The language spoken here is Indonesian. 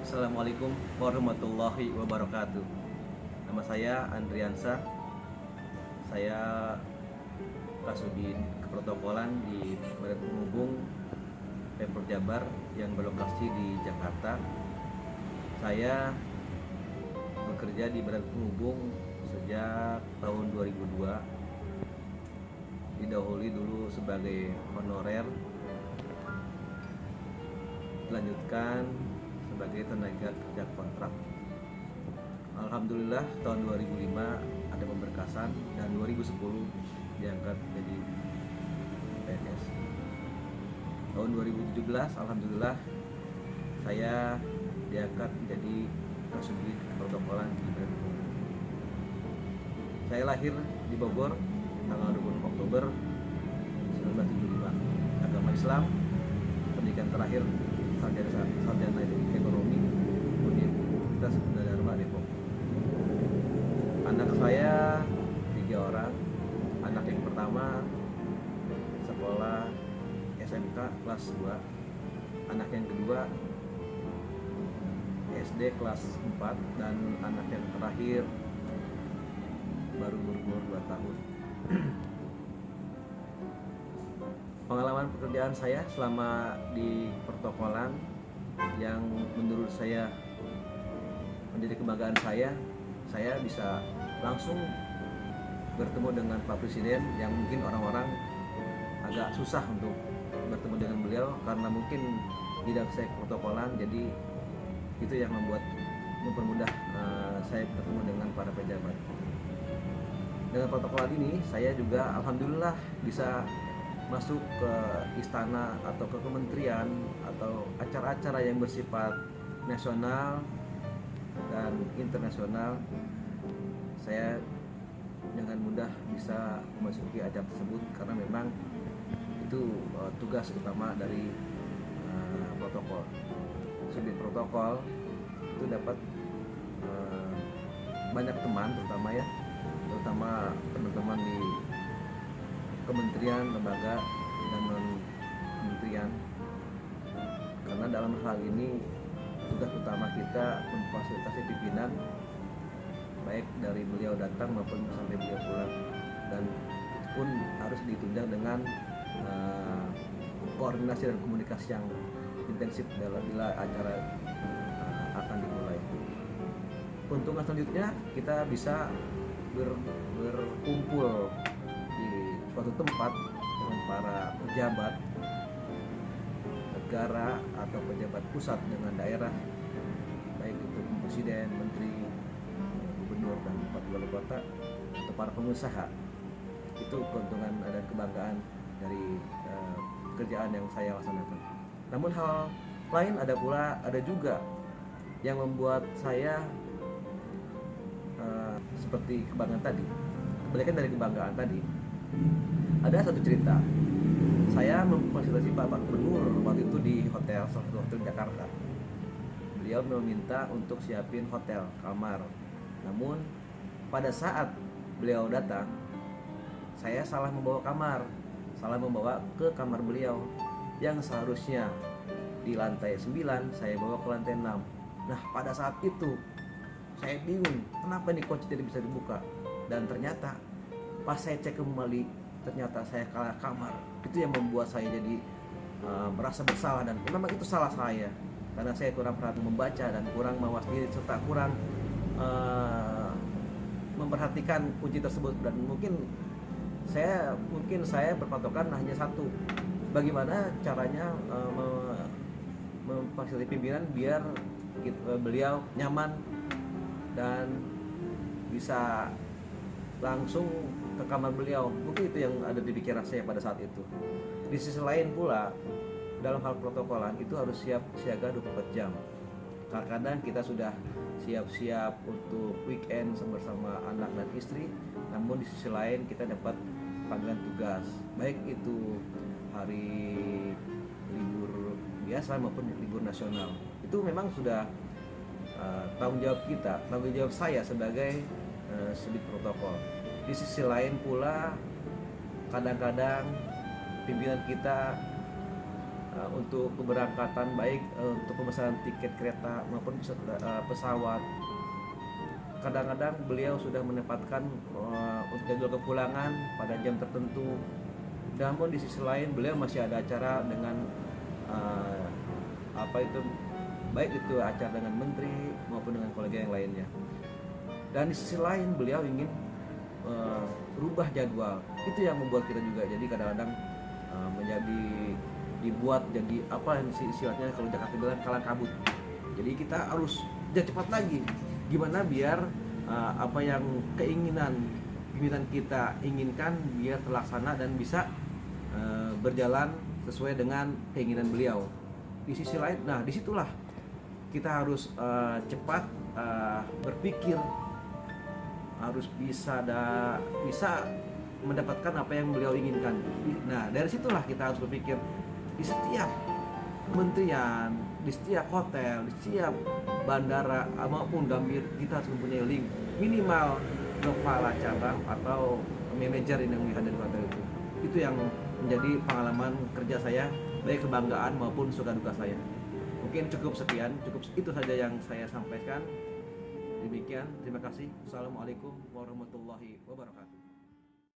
Assalamualaikum warahmatullahi wabarakatuh. Nama saya Andriansa. Saya Kasudin Keprotokolan di Badan Penghubung Pemprov Jabar yang berlokasi di Jakarta. Saya bekerja di Badan Penghubung sejak tahun 2002. Didahului dulu sebagai honorer, dilanjutkan sebagai tenaga kerja kontrak. Alhamdulillah tahun 2005 ada pemberkasan dan 2010 diangkat jadi PNS. Tahun 2017 alhamdulillah saya diangkat menjadi Kasubdit Keprotokolan di Badan Penghubung. Saya lahir di Bogor tanggal 26 Oktober 1975. Agama Islam, pendidikan terakhir sarjana ekonomi Universitas Gunadarma Depok. Anak saya 3 orang. Anak yang pertama sekolah SMK kelas 2. Anak yang kedua SD kelas 4 dan anak yang terakhir baru berumur 2 tahun. Pengalaman pekerjaan saya selama di pertokolan yang menurut saya menjadi kebanggaan saya bisa langsung bertemu dengan Pak Presiden yang mungkin orang-orang agak susah untuk bertemu dengan beliau karena mungkin tidak saya protokolan, jadi itu yang mempermudah saya bertemu dengan para pejabat. Dengan protokolan ini saya juga alhamdulillah bisa masuk ke istana atau ke kementerian atau acara-acara yang bersifat nasional dan internasional. Saya dengan mudah bisa memasuki acara tersebut karena memang itu tugas utama dari protokol. Sudin protokol itu dapat banyak teman, terutama teman-teman di kementerian, lembaga, dan non-kementerian, karena dalam hal ini tugas utama kita memfasilitasi pimpinan baik dari beliau datang maupun sampai beliau pulang, dan itu pun harus ditunjang dengan koordinasi dan komunikasi yang intensif bila acara akan dimulai. Keuntungan selanjutnya kita bisa berkumpul di suatu tempat dengan para pejabat negara atau pejabat pusat dengan daerah, baik itu presiden, menteri, gubernur, dan bupati wali kota atau para pengusaha. Itu keuntungan dan kebanggaan dari pekerjaan yang saya laksanakan. Namun hal lain ada juga yang membuat saya seperti kebanggaan tadi. Kebalikan dari kebanggaan tadi, ada satu cerita. Saya memfasilitasi Pak Gubernur waktu itu di salah satu hotel di Jakarta. Beliau meminta untuk siapin hotel kamar. Namun pada saat beliau datang, saya salah membawa ke kamar beliau yang seharusnya di lantai 9, saya bawa ke lantai 6. Nah, pada saat itu saya bingung, kenapa nih kunci tidak bisa dibuka? Dan ternyata pas saya cek kembali, ternyata saya kalah kamar. Itu yang membuat saya jadi merasa bersalah, dan memang itu salah saya karena saya kurang perhatian membaca dan kurang mawas diri serta kurang memperhatikan kunci tersebut. Dan mungkin saya berpatokan hanya satu, bagaimana caranya memfasilitasi pimpinan biar beliau nyaman dan bisa langsung ke kamar beliau. Mungkin itu yang ada di pikiran saya pada saat itu. Di sisi lain pula, dalam hal protokolan itu harus siap siaga 24 jam. Kadang-kadang kita sudah siap-siap untuk weekend bersama anak dan istri, namun di sisi lain kita dapat panggilan tugas, baik itu hari libur biasa maupun libur nasional. Itu memang sudah tanggung jawab saya sebagai Sudin Protokol. Di sisi lain pula, kadang-kadang pimpinan kita untuk keberangkatan, baik untuk pemesanan tiket kereta maupun pesawat. Kadang-kadang beliau sudah menempatkan untuk jadwal kepulangan pada jam tertentu. Namun di sisi lain beliau masih ada acara dengan baik itu acara dengan menteri maupun dengan kolega yang lainnya. Dan di sisi lain beliau ingin rubah jadwal. Itu yang membuat kita juga jadi kadang-kadang menjadi dibuat jadi apa yang istilahnya kalau Jakarta bilang kalang kabut. Jadi kita harus cepat lagi. Gimana biar apa yang keinginan kita inginkan biar terlaksana dan bisa berjalan sesuai dengan keinginan beliau. Di sisi lain, nah disitulah kita harus cepat berpikir, harus bisa mendapatkan apa yang beliau inginkan. Nah dari situlah kita harus berpikir di setiap kementerian, di setiap hotel, di setiap bandara maupun gambir kita harus mempunyai link minimal kepala cabang atau manajer yang ada di hotel itu. Itu yang menjadi pengalaman kerja saya, baik kebanggaan maupun suka duka saya. Mungkin cukup itu saja yang saya sampaikan. Demikian, terima kasih. Assalamualaikum warahmatullahi wabarakatuh.